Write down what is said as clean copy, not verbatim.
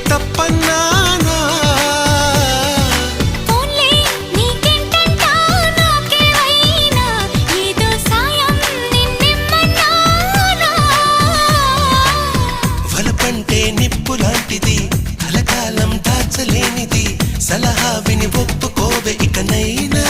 తప్పన్నానా వలపంటే నిప్పు లాంటిది కలకాలం దాచలేనిది సలహా విని ఒప్పుకోవే ఇకనైనా